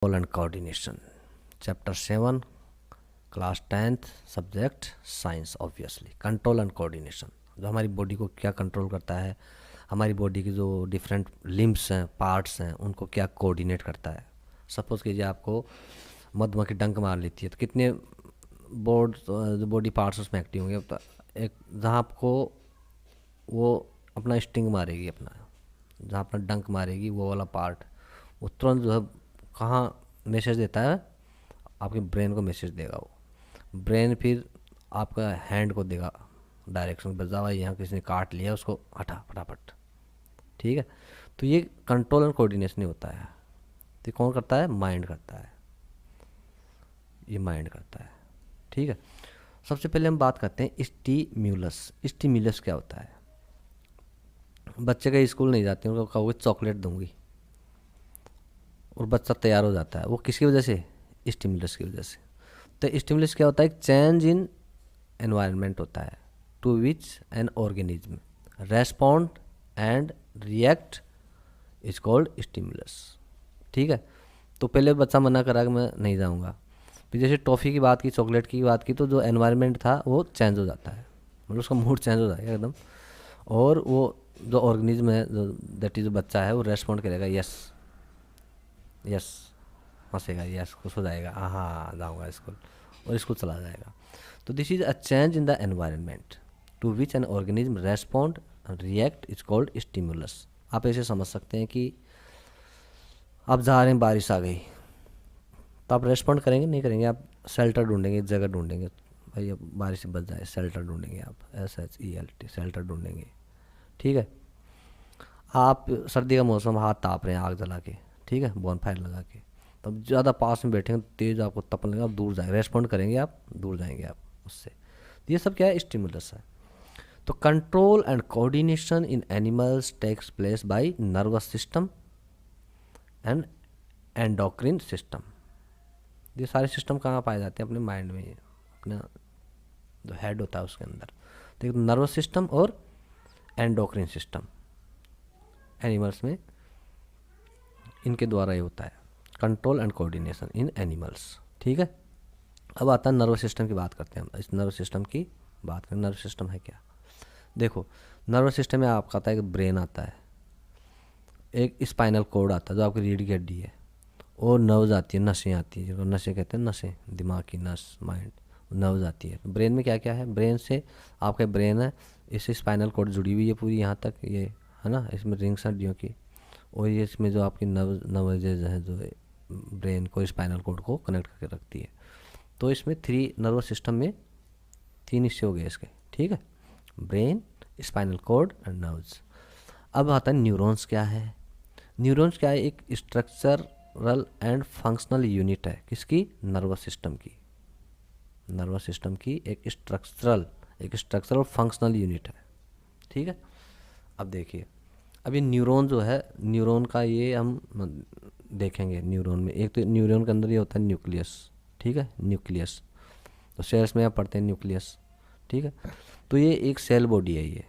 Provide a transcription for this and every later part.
Control and coordination, chapter 7, class 10th, subject science. Obviously control and coordination जो हमारी body को क्या control करता है, हमारी बॉडी की जो डिफरेंट लिम्स हैं, पार्ट्स हैं, उनको क्या कोऑर्डिनेट करता है। सपोज़ कीजिए आपको मधुमक्खी डंक मार लेती है तो कितने जो बॉडी पार्ट्स उसमें एक्टिव होंगे। तो एक जहाँ आपको वो अपना स्टिंग मारेगी, अपना जहाँ अपना डंक मारेगी वो वाला पार्ट, वो तुरंत जो है कहाँ मैसेज देता है, आपके ब्रेन को मैसेज देगा। वो ब्रेन फिर आपका हैंड को देगा डायरेक्शन, बजा हुआ यहाँ किसी ने काट लिया, उसको हटा फटाफट। ठीक है, तो ये कंट्रोल एंड कोऑर्डिनेशन नहीं होता है। तो कौन करता है? माइंड करता है, ये माइंड करता है। ठीक है, सबसे पहले हम बात करते हैं स्टिम्युलस। स्टिम्युलस क्या होता है? बच्चे कहीं स्कूल नहीं जाते, उनको कहोगे चॉकलेट दूंगी और बच्चा तैयार हो जाता है, वो किसकी वजह से? स्टिमुलस की वजह से। तो स्टिमुलस क्या होता है? एक चेंज इन एनवायरनमेंट होता है to which an organism respond and react is called stimulus. ठीक है, तो पहले बच्चा मना करा कि मैं नहीं जाऊंगा, फिर जैसे टॉफ़ी की बात की, चॉकलेट की बात की, तो जो एनवायरनमेंट था वो चेंज हो जाता है, मतलब उसका मूड चेंज हो जाएगा एकदम। और वो जो ऑर्गेनिज्म है, जो दैट इज जो बच्चा है, वो रेस्पॉन्ड करेगा, यस यस, हंसेगा, यस, खुश हो जाएगा, हाँ जाऊँगा स्कूल, और स्कूल चला जाएगा। तो this is a change in the environment to which an organism respond react is called stimulus. आप ऐसे समझ सकते हैं कि आप जा रहे हैं, बारिश आ गई, तो आप रेस्पॉन्ड करेंगे? नहीं करेंगे, आप शेल्टर ढूंढेंगे, जगह ढूंढेंगे, भाई अब बारिश से बच जाए, शेल्टर ढूंढेंगे, आप SHELT शेल्टर ढूंढेंगे। ठीक है, आप सर्दी का मौसम, हाथ ताप रहे हैं आग जला के, ठीक है, बॉनफायर लगा के, तब ज़्यादा पास में बैठेंगे, तेज़ आपको तपन लगेगा, आप दूर जाएंगे, रेस्पॉन्ड करेंगे, आप दूर जाएंगे आप उससे। तो ये सब क्या है? स्टिमुलस है। तो control and coordination in animals takes place by nervous system and endocrine system. ये सारे सिस्टम कहाँ पाए जाते हैं? अपने माइंड में, अपना जो हेड होता है उसके अंदर। तो एक नर्वस सिस्टम और एंडोक्रिन सिस्टम एनिमल्स में, इनके द्वारा ये होता है control and coordination in animals. ठीक है, अब आता है नर्वस सिस्टम की बात करते हैं हम। इस नर्वस सिस्टम की बात करें, नर्वस सिस्टम है क्या? देखो, नर्वस सिस्टम में आपका आता है एक ब्रेन आता है, एक स्पाइनल कोड आता है जो आपकी रीढ़ की हड्डी है, और नर्व्स आती है, नसें आती है, जिनको नसें कहते हैं, नसें, दिमाग की नस, माइंड, नर्व्स आती है। ब्रेन में क्या क्या है? ब्रेन से आपका ब्रेन है, इससे स्पाइनल कोड जुड़ी हुई है पूरी यहाँ तक, ये है ना, इसमें रिंग्स हड्डियों की, और ये इसमें जो आपकी नर्वजेज है जो ब्रेन को स्पाइनल कोड को कनेक्ट करके रखती है। तो इसमें थ्री नर्वस सिस्टम में तीन हिस्से हो गए इसके। ठीक है, brain, spinal cord and nerves. अब आता है न्यूरॉन्स क्या है? न्यूरॉन्स क्या है? एक स्ट्रक्चरल एंड फंक्शनल यूनिट है, किसकी? नर्वस सिस्टम की। नर्वस सिस्टम की एक स्ट्रक्चरल फंक्शनल यूनिट है। ठीक है, अब देखिए, अब ये न्यूरॉन जो है, न्यूरॉन का ये हम देखेंगे। न्यूरॉन में एक तो न्यूरॉन के अंदर ये होता है न्यूक्लियस। ठीक है, न्यूक्लियस, तो सेल्स में आप पढ़ते हैं न्यूक्लियस। ठीक है, तो ये एक सेल बॉडी है ये,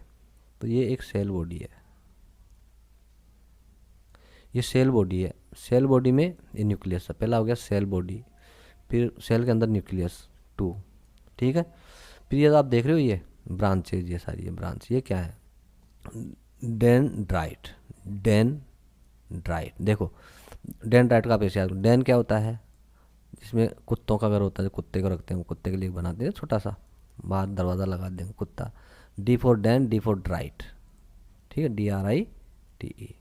तो ये एक सेल बॉडी है, ये सेल बॉडी है। सेल बॉडी में ये न्यूक्लियस है, पहला हो गया सेल बॉडी, फिर सेल के अंदर न्यूक्लियस 2। ठीक है, फिर ये आप देख रहे हो ये ब्रांचेज, ये सारी ये ब्रांच, ये क्या है? डेंड्राइट। डेंड्राइट, देखो डेंड्राइट का आप ऐसे याद, डेन क्या होता है? जिसमें कुत्तों का घर होता है, जो कुत्ते को रखते हैं, कुत्ते के लिए बनाते हैं छोटा सा, बाहर दरवाज़ा लगा देंगे कुत्ता। D for Dan, D for drite. ठीक है, DRITE,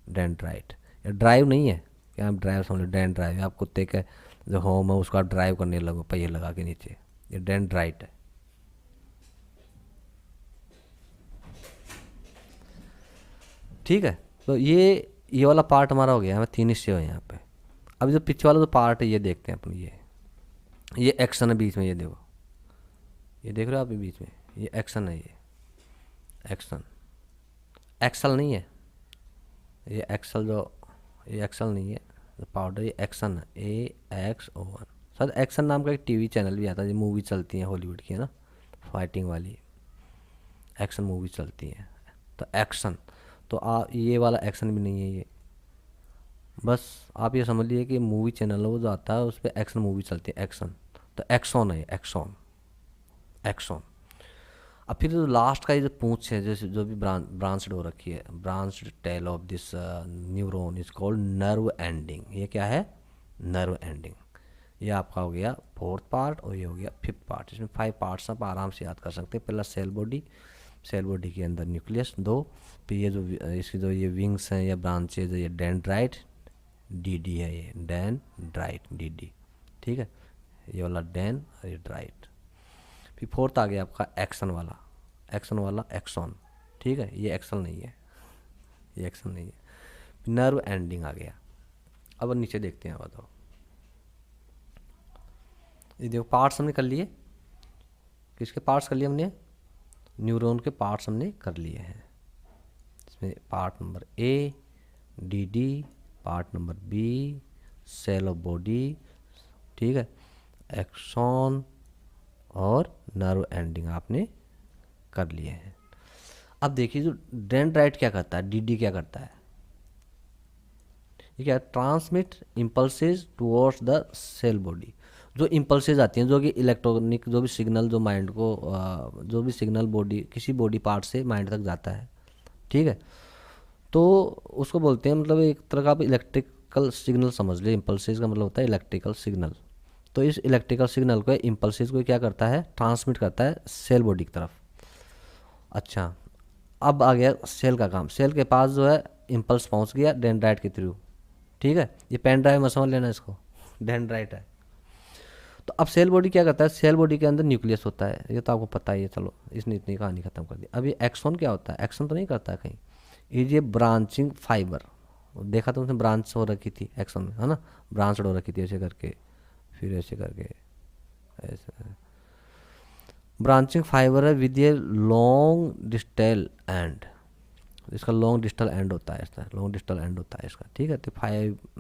डेंड्राइट। या ड्राइव नहीं है कि आप ड्राइव समझ, डेंड्राइव आप कुत्ते के जो होम है उसको आप ड्राइव करने लगो पहिए लगा के नीचे, ये डेंड्राइट है। ठीक है, तो ये वाला पार्ट हमारा हो गया, हमें तीन हिस्से हुए यहाँ पे। अब जो पीछे वाला जो पार्ट है ये देखते हैं अपन, ये एक्शन है बीच में, ये देखो, ये देख रहे हो आप, ये बीच में ये एक्शन है, ये एक्शन, एक्सल नहीं है ये, एक्सल जो, ये एक्सल नहीं है जो पाउडर, ये एक्शन है, AXON। सर एक्शन नाम का एक टीवी चैनल भी आता है, जो मूवी चलती है हॉलीवुड की, है ना, फाइटिंग वाली एक्शन मूवी चलती है। तो एक्शन, तो ये वाला एक्शन भी नहीं है ये, बस आप ये समझ लीजिए कि मूवी चैनल है वो जो आता है उस पर एक्शन मूवी चलती है, एक्शन। तो एक्सॉन है, एक्सॉन, एक्सॉन। अब फिर जो लास्ट का ये जो पूंछ है, जैसे जो भी ब्रांच्ड हो रखी है, branched tail of this neuron is called nerve ending. ये क्या है? Nerve ending. ये आपका हो गया फोर्थ पार्ट और ये हो गया फिफ्थ पार्ट। इसमें 5 पार्ट्स आप आराम से याद कर सकते हैं। पहला सेल बॉडी, सेल बॉडी के अंदर न्यूक्लियस 2, फिर ये जो इसकी जो ये विंग्स हैं या ब्रांचेज है, ये डेंड्राइट, डी है, ये डेंड्राइट डी, ठीक है, ये वाला डेन और ये ड्राइट। फिर फोर्थ आ गया आपका एक्शन वाला, एक्शन वाला एक्सॉन, ठीक है, ये एक्शन नहीं है, ये एक्शन नहीं है। फिर नर्व एंडिंग आ गया। अब नीचे देखते हैं, बताओ, ये देखो पार्ट्स हमने कर लिए, किसके पार्ट्स कर लिए हमने? न्यूरॉन के पार्ट्स हमने कर लिए हैं। इसमें part number A D, part number B cell of body, ठीक है, एक्सॉन और नर्व एंडिंग आपने कर लिए हैं। अब देखिए जो डेंड्राइट क्या करता है, डी क्या करता है? ये क्या है? Transmit impulses towards the cell body. जो इम्पल्सेस आती हैं, जो कि इलेक्ट्रॉनिक जो भी सिग्नल जो माइंड को जो भी सिग्नल बॉडी किसी बॉडी पार्ट से माइंड तक जाता है, ठीक है, तो उसको बोलते हैं, मतलब एक तरह का आप इलेक्ट्रिकल सिग्नल समझ लीजिए। इम्पल्सेस का मतलब होता है इलेक्ट्रिकल सिग्नल। तो इस इलेक्ट्रिकल सिग्नल को, इम्पल्सेस को क्या करता है? ट्रांसमिट करता है सेल बॉडी की तरफ। अच्छा, अब आ गया सेल का काम। सेल के पास जो है इम्पल्स पहुंच गया डेंड्राइट के थ्रू, ठीक है, ये पेन ड्राइव में समझ लेना इसको, डेंड्राइट है। तो अब सेल बॉडी क्या करता है? सेल बॉडी के अंदर न्यूक्लियस होता है, ये तो आपको पता ही है, चलो इसने इतनी कहानी खत्म कर दी। अब ये एक्सॉन क्या होता है? एक्सॉन तो नहीं करता है कहीं, ये ब्रांचिंग फाइबर, देखा तो उसने ब्रांच हो रखी थी एक्सॉन में, है ना, ब्रांच हो रखी थी ऐसे करके, फिर ऐसे करके, ऐसे ब्रांचिंग फाइबर है with a long distal end. इसका लॉन्ग डिस्टल एंड होता है, इसका लॉन्ग डिस्टल एंड होता है इसका, ठीक है। तो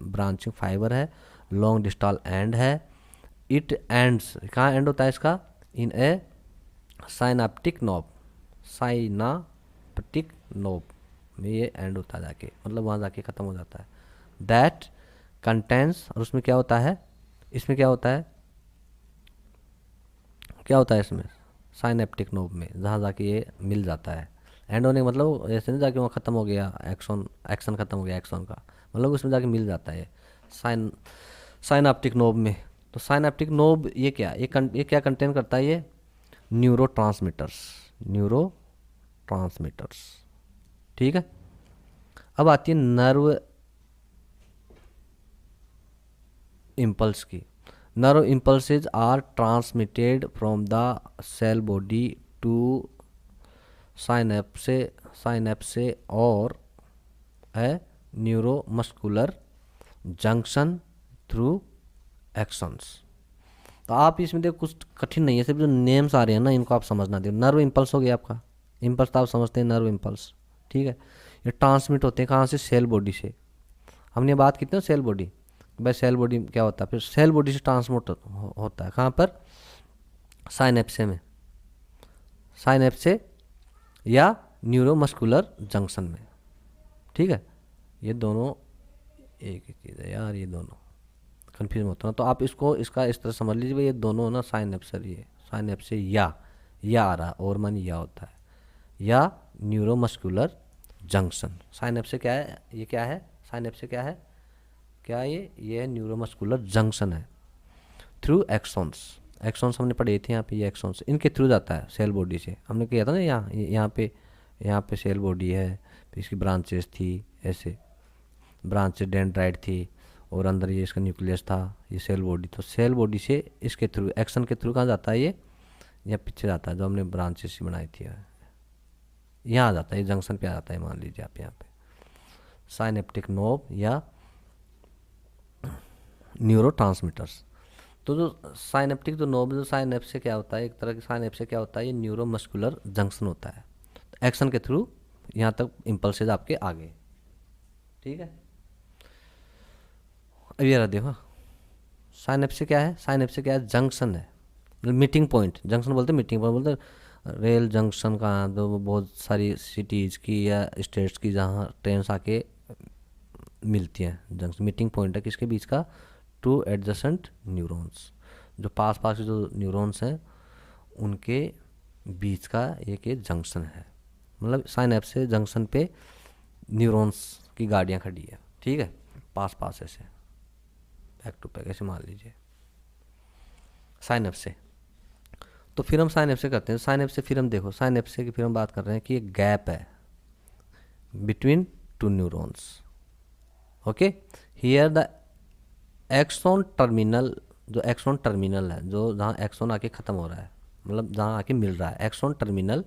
ब्रांचिंग फाइबर है, लॉन्ग डिस्टल एंड है। इट एंड्स, कहाँ एंड होता है इसका? इन ए साइनाप्टिक नोब, साइनाप्टिक नोब में ये एंड होता है जाके, मतलब वहाँ जाके ख़त्म हो जाता है। दैट कंटेंस, और उसमें क्या होता है? इसमें क्या होता है? क्या होता है इसमें? साइनेप्टिक नोब में जहाँ जाके ये मिल जाता है। एंड होने का मतलब ऐसे नहीं जाके वहाँ ख़त्म हो गया एक्सॉन, एक्शन ख़त्म हो गया एक्सॉन का, मतलब उसमें जाके मिल जाता है साइनाप्टिक नोब में। तो साइनाप्टिक नोब ये क्या, ये क्या कंटेन करता है? ये न्यूरो ट्रांसमीटर्स, न्यूरो ट्रांसमीटर्स, ठीक है। अब आती है नर्व इम्पल्स की। Nerve impulses are transmitted from the cell body to synapse और a neuromuscular junction through actions. तो आप इसमें देखो कुछ कठिन नहीं है, सिर्फ जो नेम्स आ रहे हैं ना इनको आप समझना दे। नर्व इम्पल्स हो गया आपका, इम्पल्स तो आप समझते हैं, नर्व इम्पल्स, ठीक है। ये ट्रांसमिट होते हैं कहाँ से? सेल बॉडी से। हमने बात की थी ना सेल बॉडी, भाई सेल बॉडी क्या होता है? फिर सेल बॉडी से ट्रांसमिट होता है कहाँ पर? साइनेप्से में, साइनेप्से या न्यूरोमस्कुलर जंक्शन में, ठीक है। ये दोनों एक ही चीज़ है यार, ये दोनों कन्फ्यूज होता है। तो आप इसको इसका इस तरह समझ लीजिए, ये दोनों ना साइनेप्सर, ये साइनेप्से या आ रहा और मन या होता है, या न्यूरोमस्कुलर जंक्शन। साइनेप्से क्या है? ये क्या है? साइनेप्से क्या है? क्या ये है न्यूरोमस्कुलर जंक्शन है। थ्रू एक्सॉन्स, एक्सॉन्स हमने पढ़े थे यहाँ पे, ये एक्सॉन्स इनके थ्रू जाता है सेल बॉडी से। हमने किया था ना यहाँ पे सेल बॉडी है, फिर इसकी ब्रांचेस थी, ऐसे ब्रांचेस डेंड्राइट थी और अंदर ये इसका न्यूक्लियस था, ये सेल बॉडी। तो सेल बॉडी से इसके थ्रू, एक्शन के थ्रू कहाँ जाता है? ये यहाँ पीछे जाता है, जो हमने ब्रांचेस बनाई थी यहाँ आ जाता है, ये जंक्शन पे आ जाता है, मान लीजिए आप यहाँ पे साइनेप्टिक नोब या न्यूरो ट्रांसमीटर्स। तो जो साइनेप्टिक जो नोब, जो साइनेप्स से क्या होता है, एक तरह की साइनेप्स से क्या होता है? ये न्यूरोमस्कुलर जंक्शन होता है। तो एक्शन के थ्रू यहाँ तक इम्पल्सेज आपके आ गए, ठीक है। अब ये रहा देखो, साइनेप्स से क्या है? साइनेप्स से क्या है? जंक्शन है, मीटिंग पॉइंट। जंक्शन बोलते हैं, मीटिंग पॉइंट बोलते हैं। रेल जंक्शन कहाँ? तो बहुत सारी सिटीज़ की या स्टेट्स की जहाँ ट्रेन आके मिलती हैं, जंक्शन मीटिंग पॉइंट है किसके बीच का, टू एडजेसेंट न्यूरॉन्स, जो पास पास के जो न्यूरॉन्स हैं उनके बीच का एक ये जंक्शन है। मतलब साइनेप्स से जंक्शन पे न्यूरॉन्स की गाड़ियाँ खड़ी है, ठीक है, पास पास ऐसे बैक टू बैक ऐसे मान लीजिए साइनेप्स से। तो फिर हम साइनेप्स से करते हैं, साइनेप्स से फिर हम देखो, साइनेप्स से की फिर हम बात कर रहे हैं कि एक गैप है between two neurons. Okay, here the axon terminal, जो एक्सॉन टर्मिनल है, जो जहाँ एक्सॉन आके ख़त्म हो रहा है, मतलब जहाँ आके मिल रहा है, axon terminal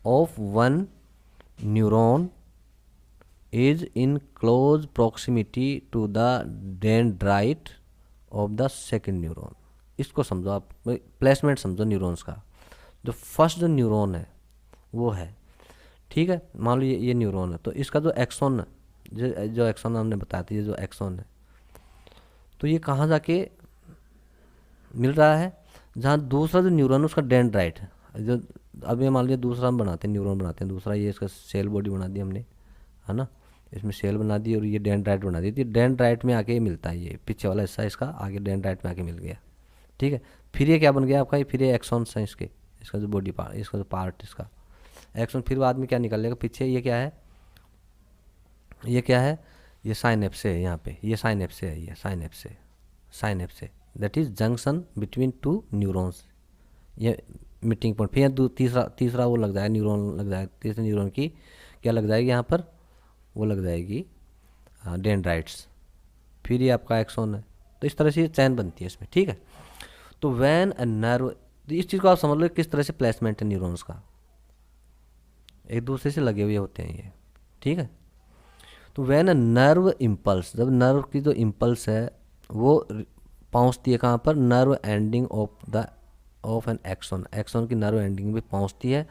of one neuron is in close proximity to the dendrite of the second neuron. इसको समझो आप, प्लेसमेंट समझो न्यूरॉन्स का। जो फर्स्ट जो न्यूरॉन है वो है, ठीक है, मान लो ये न्यूरॉन है, तो इसका जो एक्सॉन है, जो एक्सॉन हमने बताया था, ये जो एक्सॉन है, तो ये कहाँ जाके मिल रहा है, जहाँ दूसरा जो न्यूरॉन है उसका डेंड्राइट है। जो अब ये मान लीजिए दूसरा हम बनाते हैं, न्यूरॉन बनाते हैं दूसरा, ये इसका सेल बॉडी बना दी हमने, है ना, इसमें सेल बना दी और ये डेंड्राइट बना दी थी, डेंड्राइट में आके मिलता है, ये पीछे वाला हिस्सा इसका आगे डेंड्राइट में आके मिल गया, ठीक है। फिर ये क्या बन गया आपका, फिर ये एक्सॉन्स हैं इसके, इसका जो बॉडी पार्ट, इसका जो पार्ट इसका एक्सॉन, फिर बाद में क्या निकलेगा पीछे, ये क्या है, ये क्या है, ये साइनेप्स है, यहाँ पे ये साइनेप्स है, ये साइनेप्स है, साइनेप्स है, that is junction between two neurons, ये मीटिंग पॉइंट। फिर तीसरा वो लग जाएगा, न्यूरॉन लग जाएगा, तीसरे न्यूरॉन की क्या लग जाएगी यहाँ पर, वो लग जाएगी डेंड्राइट्स, फिर ये आपका एक्सॉन है। तो इस तरह से चैन बनती है इसमें, ठीक है। तो वैन अ नर्व, इस चीज़ को आप समझ लो किस तरह से प्लेसमेंट है न्यूरॉन्स का, एक दूसरे से लगे हुए होते हैं ये, ठीक है। तो वैन अ नर्व इम्पल्स, जब नर्व की जो इम्पल्स है वो पहुंचती है कहाँ पर, nerve ending of an axon, axon की नर्व एंडिंग पे पहुंचती है,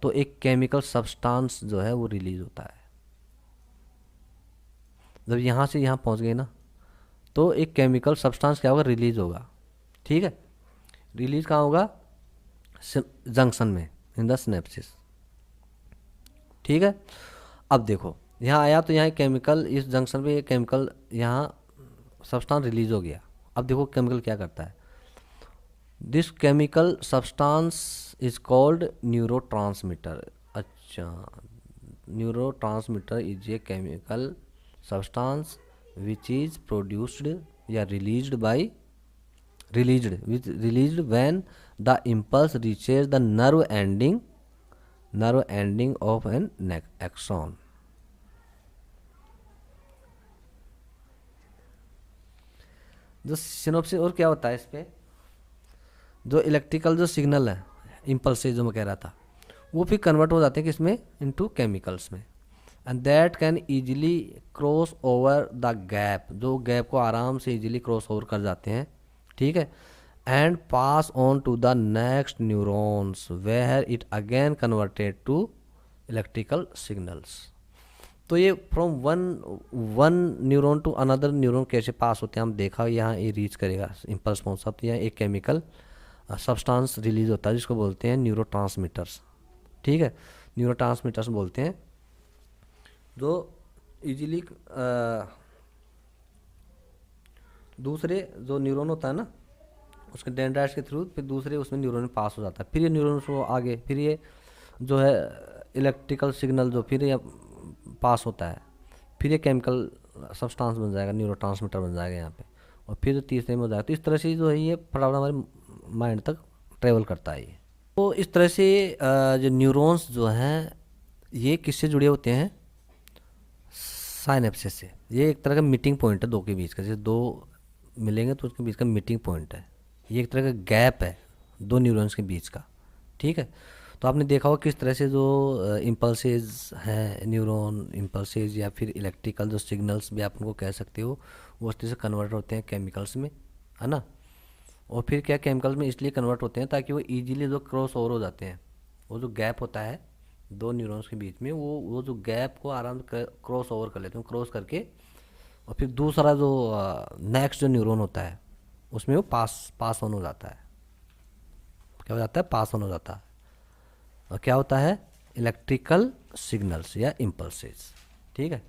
तो एक केमिकल सब्सटेंस जो है वो रिलीज होता है। जब यहाँ से यहाँ पहुँच गए ना, तो एक केमिकल सब्सटेंस क्या होगा, रिलीज होगा, ठीक है। रिलीज कहाँ होगा, जंक्शन में, इन द सिनेप्सिस, ठीक है। अब देखो यहाँ आया, तो यहाँ केमिकल, इस जंक्शन पे केमिकल, यहाँ सब्सटेंस रिलीज हो गया। अब देखो केमिकल क्या करता है, this chemical substance is called neurotransmitter. अच्छा, neurotransmitter is a chemical substance which is produced या released when the impulse reaches the nerve ending of an axon. जो सिनोप्सिस, और क्या होता है इस पे, जो इलेक्ट्रिकल जो सिग्नल है, इम्पल्स जो मैं कह रहा था, वो फिर कन्वर्ट हो जाते हैं किसमें, इनटू केमिकल्स में, and that can easily cross over the gap, जो गैप को आराम से ईजिली क्रॉस ओवर कर जाते हैं, ठीक है, and pass on to the next neurons where it again converted to electrical signals. तो ये from one neuron to another neuron कैसे पास होते हैं हम देखा, यहाँ ये रीच करेगा इम्पल्स पहुँच सकती है, एक केमिकल सब्सटेंस रिलीज होता है जिसको बोलते हैं न्यूरोट्रांसमीटर्स, ठीक है, न्यूरोट्रांसमीटर्स बोलते हैं, जो इजीली दूसरे जो न्यूरॉन होता है ना उसके डेंड्राइट्स के थ्रू फिर दूसरे उसमें न्यूरॉन में पास हो जाता है, फिर ये न्यूरॉन को आगे, फिर ये जो है इलेक्ट्रिकल सिग्नल जो फिर ये पास होता है, फिर ये केमिकल सब्सटेंस बन जाएगा, न्यूरोट्रांसमीटर बन जाएगा यहाँ पे, और फिर तीसरे में हो जाएगा। तो इस तरह से जो है ये फटाफट हमारे माइंड तक ट्रेवल करता है ये। तो इस तरह से जो न्यूरॉन्स जो हैं ये किससे जुड़े होते हैं, साइनेप्सिस से। ये एक तरह का मीटिंग पॉइंट है दो के बीच का, जैसे दो मिलेंगे तो उसके बीच का मीटिंग पॉइंट है, ये एक तरह का गैप है दो न्यूरॉन्स के बीच का, ठीक है। तो आपने देखा होगा किस तरह से जो इम्पल्सेज हैं, न्यूरॉन इम्पल्सेज या फिर इलेक्ट्रिकल जो सिग्नल्स भी आप उनको कह सकते हो, वो उस तरह से कन्वर्ट होते हैं केमिकल्स में, है ना। और फिर क्या केमिकल्स में इसलिए कन्वर्ट होते हैं ताकि वो इजीली जो क्रॉस ओवर हो जाते हैं, वो जो गैप होता है दो न्यूरॉन्स के बीच में, वो जो गैप को आराम से क्रॉस ओवर कर लेते हैं, क्रॉस करके और फिर दूसरा जो नेक्स्ट जो न्यूरॉन होता है उसमें वो पास ऑन हो जाता है, क्या हो जाता है, पास ऑन हो जाता है, और क्या होता है, इलेक्ट्रिकल सिग्नल्स या इम्पल्सेस, ठीक है।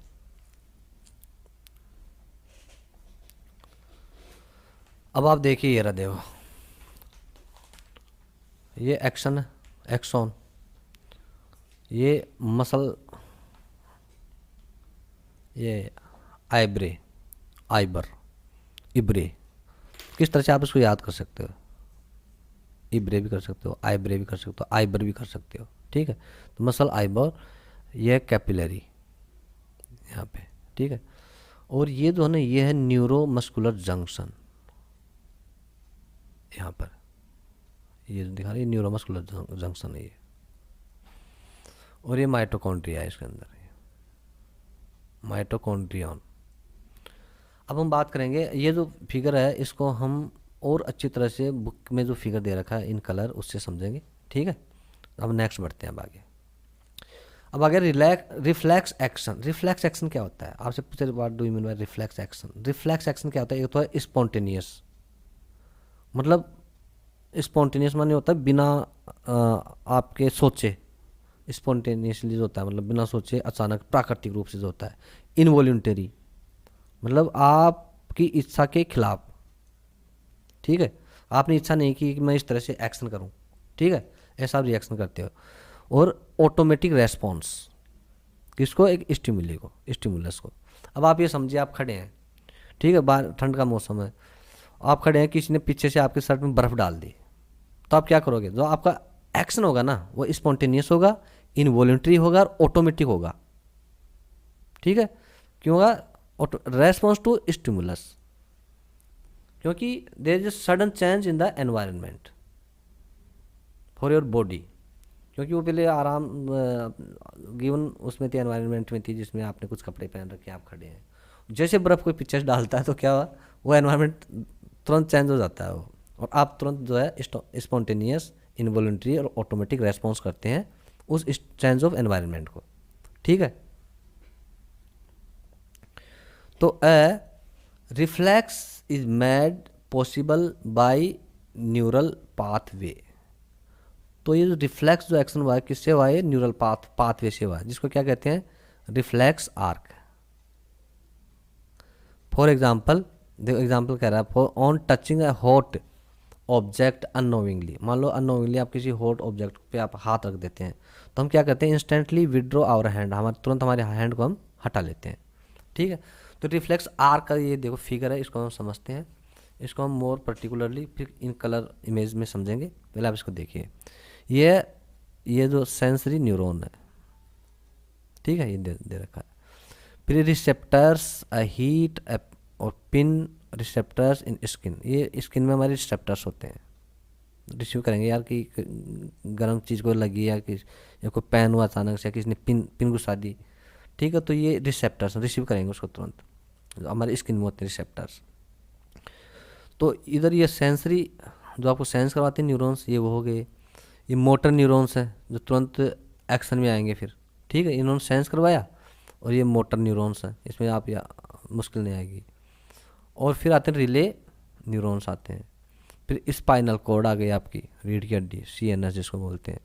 अब आप देखिए ये रहा देखो, ये एक्शन है, एक्सॉन, ये मसल, ये आइब्रे, आइबर, इब्रे, किस तरह से आप इसको याद कर सकते हो, इब्रे भी कर सकते हो, आइब्रे भी कर सकते हो, आइबर भी कर सकते हो, ठीक है। तो मसल आइबर, यह कैपिलरी यहाँ पे, ठीक है। और ये जो है ना, ये है न्यूरो मस्कुलर जंक्शन, यहाँ पर ये जो दिखा रही है न्यूरो मस्कुलर जंक्शन है ये। और ये माइटोकॉन्ड्रिया है इसके अंदर, माइटोकॉन्ड्रियन। अब हम बात करेंगे, ये जो फिगर है इसको हम और अच्छी तरह से बुक में जो फिगर दे रखा है इन कलर, उससे समझेंगे, ठीक है। अब नेक्स्ट बढ़ते हैं अब आगे। अब आगे रिफ्लेक्स एक्शन। रिफ्लेक्स एक्शन क्या होता है, आपसे पूछे what do you mean by reflex action. Reflex action क्या होता है, एक तो है स्पॉन्टेनियस, मतलब स्पॉन्टेनियस माने होता है बिना आपके सोचे, स्पॉन्टेनियसली जो होता है मतलब बिना सोचे अचानक प्राकृतिक रूप से जो होता है। इनवॉल्यूंटरी मतलब आपकी इच्छा के खिलाफ, ठीक है, आपने इच्छा नहीं की कि मैं इस तरह से एक्शन करूं, ठीक है, ऐसा आप रिएक्शन करते हो। और ऑटोमेटिक रेस्पॉन्स, किसको, एक स्टिमुली को, स्टिमुलस को। अब आप ये समझिए आप खड़े हैं, ठीक है, बाहर ठंड का मौसम है, आप खड़े हैं, किसी ने पीछे से आपके शर्ट में बर्फ़ डाल दी, तो आप क्या करोगे, जो आपका एक्शन होगा ना वो स्पॉन्टेनियस होगा, इनवॉल्यूंटरी होगा और ऑटोमेटिक होगा, ठीक है। क्यों होगा, रेस्पॉन्स टू स्टिमुलस, क्योंकि there is a sudden change in the environment for your body, क्योंकि वो पहले आराम गिवन उसमें थी, एनवायरनमेंट में थी, जिसमें आपने कुछ कपड़े पहन रखे, आप खड़े हैं, जैसे बर्फ़ कोई पीछे से डालता है तो क्या हुआ, वो एनवायरनमेंट तुरंत चेंज हो जाता है वो, और आप तुरंत जो है स्पॉन्टेनियस, इनवॉलंटरी और ऑटोमेटिक रेस्पॉन्स करते हैं उस चेंज ऑफ एनवायरनमेंट को, ठीक है। तो a reflex is made possible by neural pathway. तो ये जो रिफ्लेक्स जो एक्शन हुआ है किससे हुआ है, न्यूरल पाथवे से हुआ है, जिसको क्या कहते हैं, रिफ्लेक्स आर्क। फॉर एग्जाम्पल, देखो एग्जाम्पल कह रहा है, for on touching a hot object unknowingly, मान लो अननोविंगली आप किसी हॉट ऑब्जेक्ट पे आप हाथ रख देते हैं, तो हम क्या करते हैं, इंस्टेंटली विड्रॉ आवर हैंड, हमारे तुरंत हमारे हैंड को हम हटा लेते हैं, ठीक है। तो रिफ्लेक्स आर्क का ये देखो फिगर है, इसको हम समझते हैं, इसको हम मोर पर्टिकुलरली फिर इन कलर इमेज में समझेंगे। पहले आप इसको देखिए, ये जो सेंसरी न्यूरॉन है, ठीक है, ये दे रखा है। फिर रिसेप्टर्स हीट और पिन रिसेप्टर्स इन स्किन, ये स्किन में हमारे रिसेप्टर्स होते हैं, रिसीव करेंगे यार कि गर्म चीज़ को लगी या कोई पैन हुआ अचानक से, किसी ने पिन घुसा दी, ठीक है, तो ये रिसेप्टर्स रिसीव करेंगे उसको तुरंत, हमारे स्किन में होते हैं रिसेप्टर्स। तो इधर ये सेंसरी जो आपको सेंस करवाते हैं न्यूरॉन्स, ये वो हो गए। ये मोटर न्यूरॉन्स है जो तुरंत एक्शन में आएंगे फिर, ठीक है, इन्होंने सेंस करवाया, और ये मोटर न्यूरॉन्स हैं, इसमें आप या मुश्किल नहीं आएगी। और फिर आते हैं रिले न्यूरॉन्स आते हैं, फिर स्पाइनल कॉर्ड आ गई आपकी, रीढ़ की हड्डी, CNS जिसको बोलते हैं।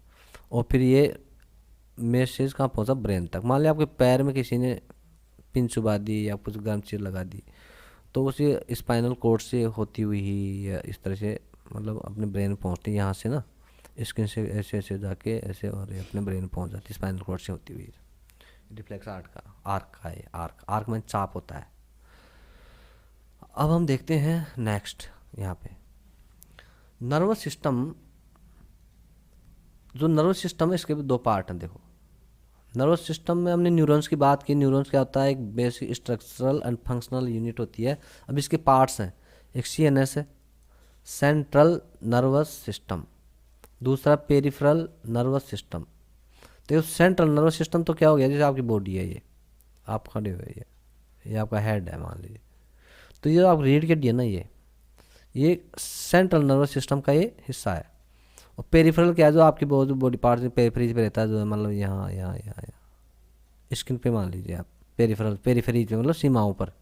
और फिर ये मैसेज कहाँ पहुँचा, ब्रेन तक। मान लिया आपके पैर में किसी ने पिन चुबा दी या कुछ गर्म चीज़ लगा दी, तो उसी स्पाइनल कॉर्ड से होती हुई ही या इस तरह से मतलब अपने ब्रेन में पहुँचती है, यहाँ से ना स्किन से ऐसे ऐसे जाके ऐसे और अपने ब्रेन में पहुँच जाती है, स्पाइनल कॉर्ड से होती हुई। रिफ्लेक्स आर्क का है, आर्क में चाप होता है। अब हम देखते हैं नेक्स्ट, यहाँ पे नर्वस सिस्टम। जो नर्वस सिस्टम है इसके भी दो पार्ट हैं, देखो। नर्वस सिस्टम में हमने न्यूरॉन्स की बात की, न्यूरॉन्स क्या होता है, एक basic structural and functional unit होती है। अब इसके पार्ट्स हैं, एक CNS है, सेंट्रल नर्वस सिस्टम, दूसरा पेरिफेरल नर्वस सिस्टम। तो सेंट्रल नर्वस सिस्टम तो क्या हो गया, जैसे आपकी बॉडी है, ये आप खड़े हुए, ये आपका हेड है मान लीजिए, तो ये आप रीढ़ की हड्डी है ना, ये सेंट्रल नर्वस सिस्टम का ये हिस्सा है। और पेरिफेरल क्या है, जो आपकी बॉडी पार्ट पेरिफेरीज पे रहता है, जो मतलब यहाँ यहाँ यहाँ यहाँ स्किन पे मान लीजिए आप, पेरिफेरीज पे मतलब सीमाओं पर,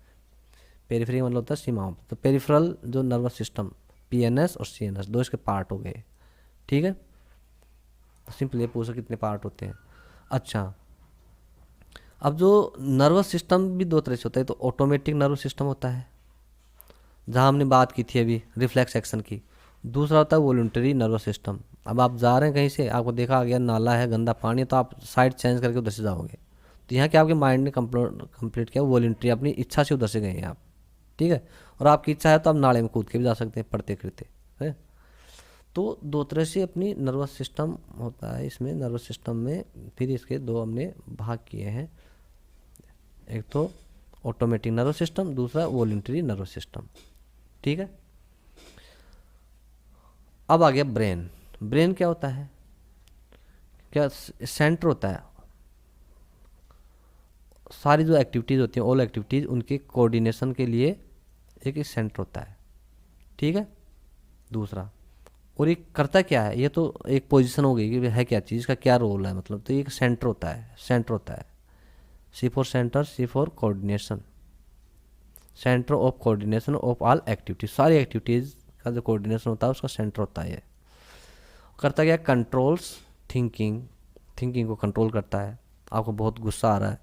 पेरिफेरी मतलब होता है सीमाओं पर। तो पेरिफेरल जो नर्वस सिस्टम PNS और CNS दो इसके पार्ट हो गए, ठीक है। तो सिंपल ये पूछो कितने पार्ट होते हैं। अच्छा, अब जो नर्वस सिस्टम भी दो तरह से होता है, तो ऑटोमेटिक नर्वस सिस्टम होता है, जहाँ हमने बात की थी अभी रिफ्लेक्स एक्शन की। दूसरा होता है वॉलंटरी नर्वस सिस्टम। अब आप जा रहे हैं कहीं से, आपको देखा आ गया नाला है, गंदा पानी है, तो आप साइड चेंज करके उधर से जाओगे। तो यहाँ क्या आपके माइंड ने कंप्लीट किया, वॉलंटरी अपनी इच्छा से उधर से गए हैं आप, ठीक है। और आपकी इच्छा है तो आप नाले में कूद के भी जा सकते हैं पढ़ते करते है। तो दो तरह से अपनी नर्वस सिस्टम होता है इसमें, नर्वस सिस्टम में फिर इसके दो हमने भाग किए हैं, एक तो ऑटोमेटिक नर्वस सिस्टम, दूसरा वॉलंटरी नर्वस सिस्टम, ठीक है। अब आ गया ब्रेन। ब्रेन क्या होता है, क्या सेंटर होता है, सारी जो एक्टिविटीज़ होती हैं ऑल एक्टिविटीज़ उनके कोऑर्डिनेशन के लिए एक सेंटर होता है, ठीक है। दूसरा, और ये करता क्या है, ये तो एक पोजीशन हो गई कि है क्या चीज़ का क्या रोल है, मतलब तो ये एक सेंटर होता है, सेंटर होता है। C for centre, C for coordination, centre of coordination of all activities, सारी एक्टिविटीज़ का जो कोऑर्डिनेशन होता है उसका सेंटर होता है ये। करता क्या, कंट्रोल्स थिंकिंग, थिंकिंग को कंट्रोल करता है। आपको बहुत गुस्सा आ रहा है,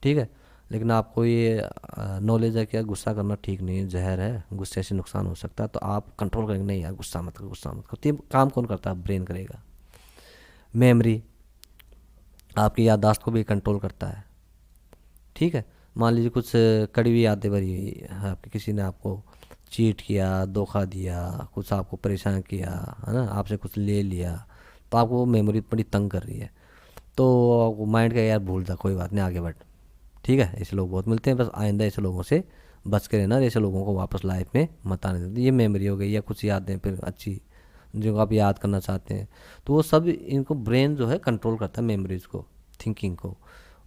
ठीक है, लेकिन आपको ये नॉलेज है कि यार गुस्सा करना ठीक नहीं है, जहर है, गुस्से से नुकसान हो सकता है, तो आप कंट्रोल करेंगे, नहीं यार गुस्सा मत कर, गुस्सा मत कर। तो ये काम कौन करता है, ब्रेन करेगा। मेमोरी, आपकी याददाश्त को भी कंट्रोल करता है, ठीक है। मान लीजिए कुछ कड़ी हुई यादें भरी है आपकी, किसी ने आपको चीट किया, धोखा दिया, कुछ आपको परेशान किया, है ना, आपसे कुछ ले लिया, तो आपको वो मेमोरी बड़ी तंग कर रही है। तो माइंड का यार भूल जा, कोई बात नहीं, आगे बढ़, ठीक है। ऐसे लोग बहुत मिलते हैं, बस आइंदा ऐसे लोगों से बच के रहना, ऐसे लोगों को वापस लाइफ में मत आने देते। ये मेमोरी हो गई, या कुछ यादें फिर अच्छी जो आप याद करना चाहते हैं, तो वो सब इनको ब्रेन जो है कंट्रोल करता है, मेमोरीज को, थिंकिंग को।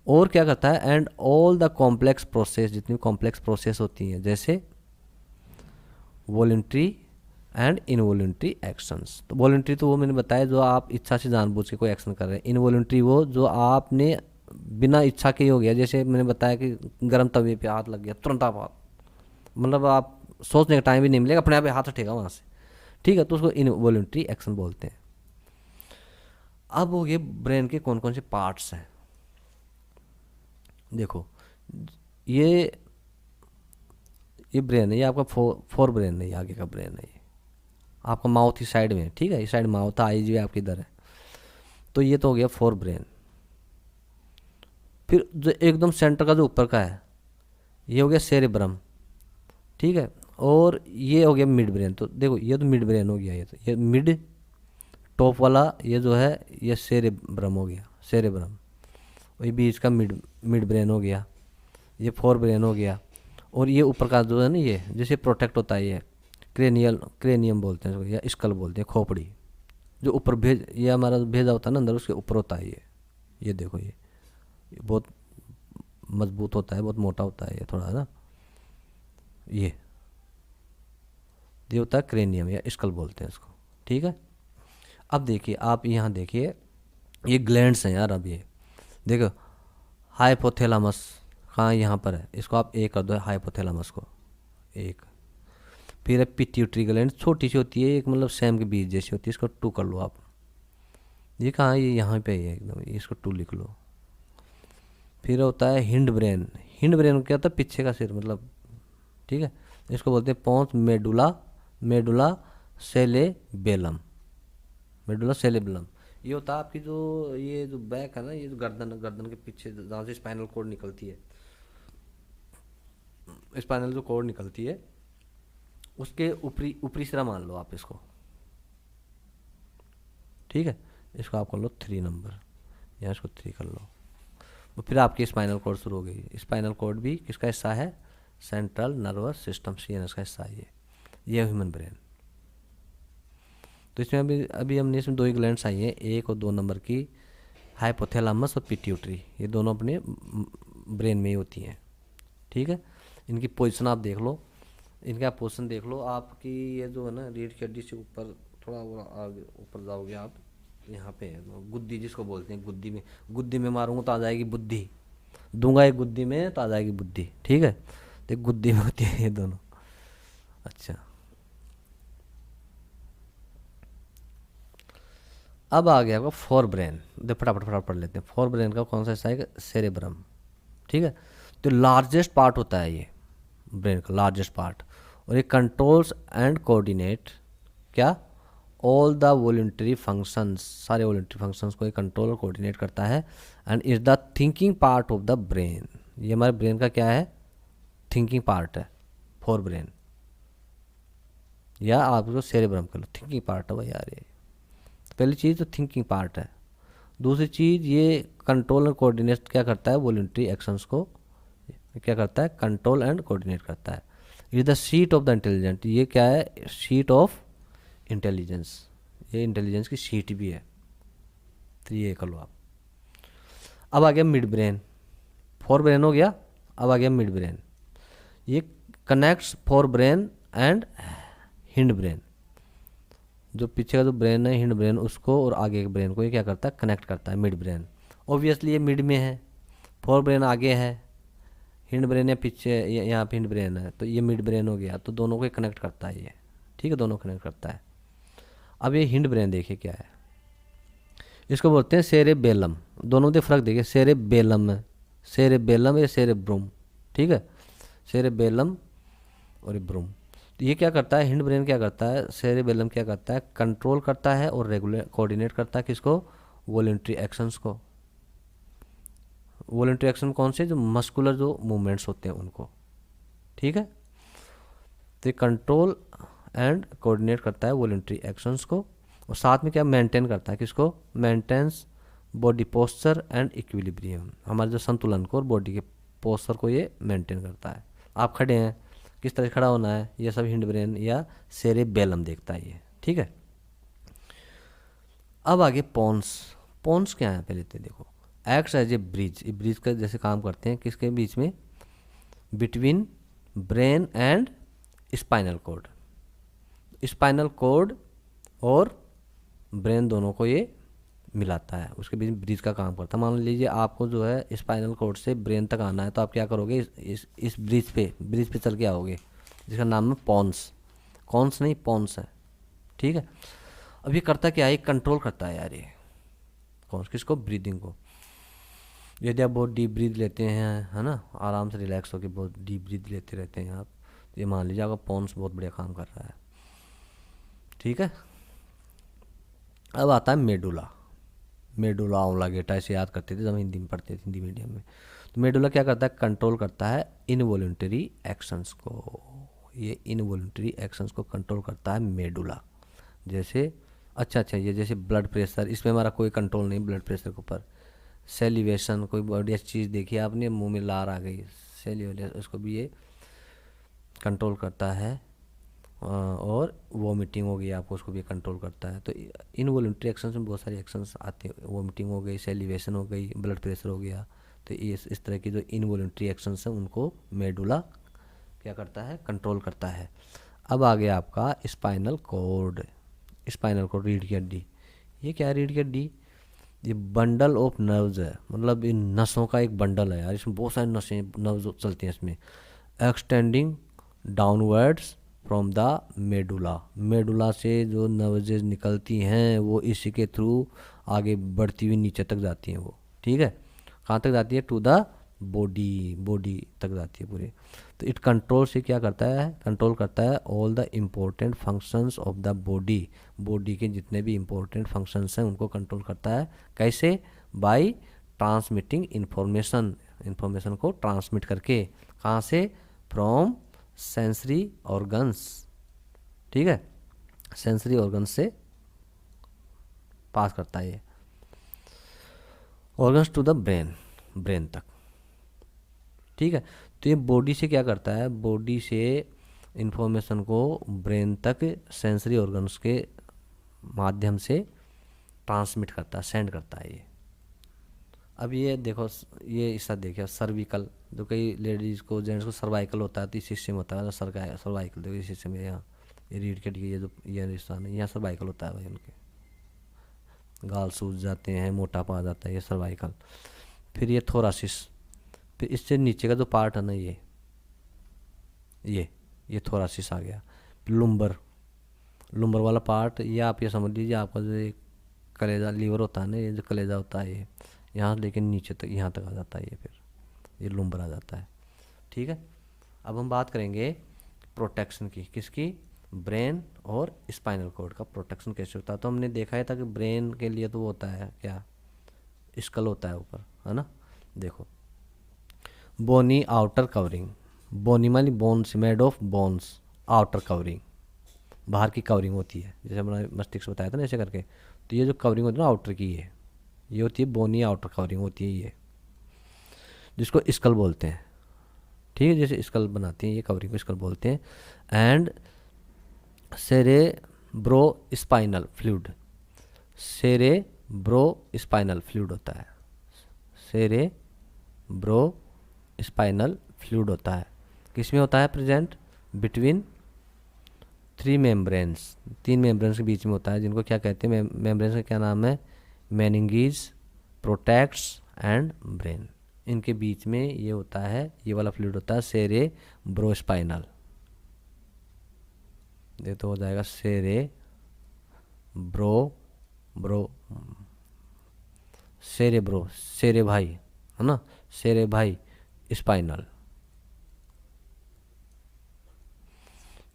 और क्या करता है, and all the complex process, जितनी कॉम्प्लेक्स प्रोसेस होती हैं, जैसे वॉलंटरी एंड इनवॉलंटरी एक्शंस। तो वॉलंटरी तो वो मैंने बताया जो आप इच्छा से जानबूझ के कोई एक्शन कर रहे हैं। इनवॉलंटरी वो जो आपने बिना इच्छा के ही हो गया, जैसे मैंने बताया कि गर्म तवे पे हाथ लग गया, तुरंत आप हाथ, मतलब आप सोचने का टाइम भी नहीं मिलेगा, अपने आप ही हाथ हटेगा वहाँ से, ठीक है, तो उसको इनवॉलंटरी एक्शन बोलते हैं। अब हो गए ब्रेन के कौन कौन से पार्ट्स हैं। देखो, ये ये ब्रेन है, ये आपका फोर ब्रेन है, ये आगे का ब्रेन है, ये आपका माउथ ही साइड में है, ठीक है, इस साइड माउथ है, आईज भी आपकी इधर है। तो ये तो हो गया फोर ब्रेन। फिर जो एकदम सेंटर का जो ऊपर का है, ये हो गया सेरेब्रम, ठीक है। और ये हो गया मिड ब्रेन। तो देखो ये तो मिड ब्रेन हो गया, ये तो ये मिड टॉप वाला ये जो है ये सेरेब्रम हो गया, सेरेब्रम। वही बीच का मिड मिड ब्रेन हो गया, ये फोर ब्रेन हो गया। और ये ऊपर का जो है ना, ये जैसे प्रोटेक्ट होता है, ये क्रेनियम बोलते हैं इसको, या स्कल बोलते हैं, खोपड़ी, जो ऊपर भेज, ये हमारा भेजा होता है ना अंदर, उसके ऊपर होता है ये देखो, ये बहुत मजबूत होता है, बहुत मोटा होता है ये थोड़ा, है ना, ये होता है क्रेनियम या स्कल बोलते हैं इसको, ठीक है। अब देखिए, आप यहाँ देखिए, ये ग्लैंड्स हैं यार। अब ये देखो, हाइपोथैलेमस कहाँ, यहाँ पर है, इसको आप ए कर दो, हाइपोथैलेमस को एक। फिर है पिट्यूटरी ग्लैंड, छोटी सी होती है, एक मतलब सेम के बीज जैसी होती है, इसको टू कर लो आप। ये कहाँ है, ये यहाँ पे है एकदम, इसको टू लिख लो। फिर होता है हिंड ब्रेन। हिंड ब्रेन क्या होता है, पीछे का सिर मतलब, ठीक है, इसको बोलते हैं पोंस मेडुला, मेडुला सेलेबेलम, मेडुला सेलेबेलम। ये होता है आपकी जो ये जो बैक है ना, ये जो गर्दन, गर्दन के पीछे जहाँ से स्पाइनल कोड निकलती है, स्पाइनल जो कोड निकलती है उसके ऊपरी ऊपरी सिरा मान लो आप इसको, ठीक है। इसको आप कर लो 3 नंबर, या इसको 3 कर लो। तो फिर आपकी स्पाइनल कोड शुरू हो गई। स्पाइनल कोड भी किसका हिस्सा है, सेंट्रल नर्वस सिस्टम, सीएनएस का हिस्सा है ये ह्यूमन ब्रेन। तो इसमें अभी हमने इसमें 2 ही ग्लैंड्स आई हैं, 1 और 2 नंबर की, हाइपोथैलेमस और पिट्यूटरी, ये दोनों अपने ब्रेन में ही होती हैं, ठीक है। इनकी पोजीशन आप देख लो, इनका पोजीशन देख लो, आपकी ये जो है ना रीढ़ की हड्डी से ऊपर थोड़ा आगे ऊपर जाओगे आप, यहाँ पे है गुद्दी जिसको बोलते हैं, गुद्दी में मारूंगा तो आ जाएगी बुद्धि, दूंगा एक गुद्दी में तो आ जाएगी बुद्धि, ठीक है। तो गुद्दी में होती है ये दोनों। अच्छा, अब आ गया आपका फोर ब्रेन। देखो फटाफट फटाफट पढ़ लेते हैं। फोर ब्रेन का कौन सा हिस्सा है, सेरेब्रम, ठीक है। तो लार्जेस्ट पार्ट होता है ये ब्रेन का, लार्जेस्ट पार्ट। और ये कंट्रोल्स एंड कोऑर्डिनेट क्या, ऑल द वॉलंटरी फंक्शंस, सारे वॉलंटरी फंक्शंस को ये कंट्रोल और कोऑर्डिनेट करता है। And is the thinking part of the brain, ये हमारे ब्रेन का क्या है, थिंकिंग पार्ट है, फोर ब्रेन, या आप इसको सेरेब्रम कर लो, थिंकिंग पार्ट है भाई यार ये। पहली चीज़ तो थिंकिंग पार्ट है। दूसरी चीज़ ये कंट्रोल और कोऑर्डिनेट क्या करता है, वॉलंटरी एक्शंस को क्या करता है, कंट्रोल एंड कोऑर्डिनेट करता है। Is the seat of the intelligent, ये क्या है, सीट ऑफ इंटेलिजेंस, ये इंटेलिजेंस की सीट भी है, तो ये कर लो आप। अब आ गया मिड ब्रेन, फोर ब्रेन हो गया, अब आ गया मिड ब्रेन। ये connects fore brain and hind brain, जो पीछे का जो ब्रेन है हिंड ब्रेन उसको और आगे के ब्रेन को ये क्या करता है, कनेक्ट करता है, मिड ब्रेन। ऑब्वियसली ये मिड में है, फोर ब्रेन आगे है, हिंड ब्रेन है पीछे, यहाँ पे हिंड ब्रेन है, तो ये मिड ब्रेन हो गया, तो दोनों को कनेक्ट करता है ये, ठीक है, दोनों कनेक्ट करता है। अब ये हिंड ब्रेन देखिए क्या है, इसको बोलते हैं सेरेबेलम, दोनों में फ़र्क देखिए, सेरेबेलम है, सेरेबेलम या सेरेब्रूम, ठीक है, सेरेबेलम और ब्रूम। तो ये क्या करता है, हिंड ब्रेन क्या करता है, सेरेबेलम क्या करता है, कंट्रोल करता है और रेगुलेट कोऑर्डिनेट करता है किसको, वॉलंटरी एक्शंस को। वॉलंटरी एक्शन कौन से, जो मस्कुलर जो मूवमेंट्स होते हैं उनको, ठीक है। तो ये कंट्रोल एंड कोऑर्डिनेट करता है वॉलंटरी एक्शंस को, और साथ में क्या मेंटेन करता है किसको, maintains body posture and equilibrium, हमारे जो संतुलन को और बॉडी के पोस्चर को ये मेंटेन करता है। आप खड़े हैं, किस तरह खड़ा होना है, ये सब हिंड ब्रेन या सेरेबेलम देखता है ये, ठीक है। अब आगे पोन्स, पोन्स क्या है पहले तो देखो, एक्ट्स एज ए ब्रिज, ये ब्रिज का जैसे काम करते हैं किसके बीच में, between brain and spinal cord, spinal cord और ब्रेन दोनों को ये मिलाता है, उसके बीच ब्रिज का काम करता है। मान लीजिए आपको जो है स्पाइनल कॉर्ड से ब्रेन तक आना है, तो आप क्या करोगे, इस ब्रिज पे चल के आओगे, जिसका नाम है पॉन्स, कॉन्स नहीं पॉन्स है, ठीक है। अब ये करता क्या है, ये कंट्रोल करता है यार ये कॉन्स, किसको, ब्रीदिंग को। यदि आप बहुत डीप ब्रीथ लेते हैं, है ना, आराम से रिलैक्स होकर बहुत डीप ब्रीथ लेते रहते हैं आप, तो ये मान लीजिए आपका पॉन्स बहुत बढ़िया काम कर रहा है, ठीक है। अब आता है मेडुला, मेडुला ऑब्लांगेटा, ऐसे याद करते थे जब हिंदी में पढ़ते थे, हिंदी मीडियम में। तो मेडुला क्या करता है, कंट्रोल करता है इनवॉलंटरी एक्शंस को, ये इनवॉलंटरी एक्शंस को कंट्रोल करता है मेडुला। जैसे अच्छा ये जैसे ब्लड प्रेशर, इसमें हमारा कोई कंट्रोल नहीं ब्लड प्रेशर के ऊपर। सेलिवेशन, कोई बढ़िया चीज़ देखी आपने, मुंह में लार आ गई, सेलिवेशन, उसको भी ये कंट्रोल करता है। और वॉमिटिंग हो गई आपको, उसको भी कंट्रोल करता है। तो इनवॉलंटरी एक्शंस में बहुत सारे एक्शंस आते हैं, वॉमिटिंग हो गई, सेलिवेशन हो गई, ब्लड प्रेशर हो गया, तो इस तरह की जो इनवॉलंटरी एक्शंस हैं उनको मेडुला क्या करता है, कंट्रोल करता है। अब आ गया आपका स्पाइनल कॉर्ड, स्पाइनल कॉर्ड रीढ़ की हड्डी, ये क्या है, रीढ़ की हड्डी, ये बंडल ऑफ नर्व्स है, मतलब इन नसों का एक बंडल है यार, इसमें बहुत सारी नसें नर्व्स चलती हैं इसमें, extending downwards from the medulla, medulla से जो नर्व्स निकलती हैं वो इसी के थ्रू आगे बढ़ती हुई नीचे तक जाती हैं वो, ठीक है। कहाँ तक जाती है, टू द बॉडी तक जाती है पूरे। तो इट कंट्रोल से क्या करता है, कंट्रोल करता है all the important functions of the body, body के जितने भी इम्पोर्टेंट फंक्शंस हैं उनको कंट्रोल करता है। कैसे, बाय ट्रांसमिटिंग इंफॉर्मेशन, इंफॉर्मेशन को ट्रांसमिट करके, कहाँ से, फ्रॉम सेंसरी ऑर्गन्स, ठीक है, सेंसरी ऑर्गन्स से पास करता है ये organs to the brain, brain तक, ठीक है। तो ये बॉडी से क्या करता है, बॉडी से इंफॉर्मेशन को ब्रेन तक सेंसरी ऑर्गन्स के माध्यम से ट्रांसमिट करता है, सेंड करता है ये। अब ये देखो, ये हिस्सा देखिए सर्विकल, जो कई लेडीज़ को जेंट्स को सर्वाइकल होता है, तो इस हिस्से में होता है सर्वाइकल, देखो इस हिस्से में, यहाँ ये रीढ़ की हड्डी, ये जो ये हिस्सा है यहाँ सर्वाइकल होता है भाई, उनके गाल सूज जाते हैं, मोटापा आ जाता है, ये सर्वाइकल। फिर ये थोरासिस, फिर इससे नीचे का जो पार्ट है ना, ये थोरासिस आ गया। लुम्बर, लुम्बर वाला पार्ट, ये आप ये समझ लीजिए आपका जो कलेजा लीवर होता है ना, ये जो कलेजा होता है ये यहाँ लेकिन नीचे तक, यहाँ तक आ जाता है ये, फिर ये लुम्बर आ जाता है, ठीक है। अब हम बात करेंगे प्रोटेक्शन की, किसकी, ब्रेन और स्पाइनल कॉर्ड का प्रोटेक्शन कैसे होता है। तो हमने देखा है था कि ब्रेन के लिए तो वो होता है क्या, स्कल होता है ऊपर, है ना। देखो, बोनी आउटर कवरिंग, बोनी मानी bones, made of bones, outer covering बाहर की कवरिंग होती है, जैसे हमने मस्तिष्क बताया था ना ऐसे करके। तो ये जो कवरिंग होती है ना आउटर की, ये होती है बोनी आउटर कवरिंग होती है ये, जिसको स्कल बोलते हैं। ठीक है, जैसे स्कल बनाती हैं ये कवरिंग को स्कल बोलते हैं। And cerebro spinal fluid, cerebro spinal fluid होता है, सेरेब्रो स्पाइनल फ्लूइड होता है, किसमें होता है प्रेजेंट, बिटवीन 3 मेम्ब्रेन्स, 3 मेम्ब्रेन्स के बीच में होता है, जिनको क्या कहते हैं, मेम्ब्रेन्स का क्या नाम है, मेनिंगीज, प्रोटेक्ट्स एंड ब्रेन। इनके बीच में ये होता है, ये वाला फ्लूइड होता है सेरेब्रोस्पाइनल। ये तो हो जाएगा सेरेब्रो, सेरे भाई, है ना, सेरे भाई स्पाइनल।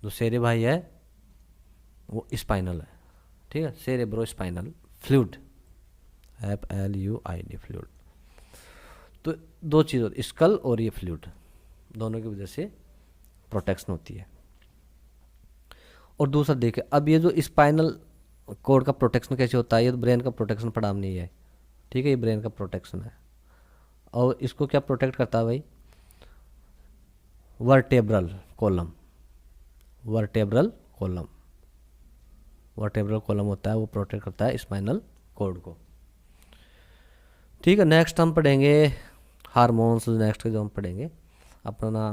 जो सेरे भाई है वो स्पाइनल है, ठीक है, cerebro spinal fluid, FLUID fluid. तो दो चीज़ होती, स्कल और ये फ्लूइड, दोनों की वजह से प्रोटेक्शन होती है। और दूसरा देखें, अब ये जो स्पाइनल कोड का प्रोटेक्शन कैसे होता है, ये तो ब्रेन का प्रोटेक्शन पढ़ा हमने ही है, ठीक है, ये ब्रेन का प्रोटेक्शन है। और इसको क्या प्रोटेक्ट करता है भाई, vertebral column, vertebral column, vertebral column होता है, वो प्रोटेक्ट करता है स्पाइनल कोड को। ठीक है, नेक्स्ट हम पढ़ेंगे हार्मोन्स, नेक्स्ट जो हम पढ़ेंगे अपना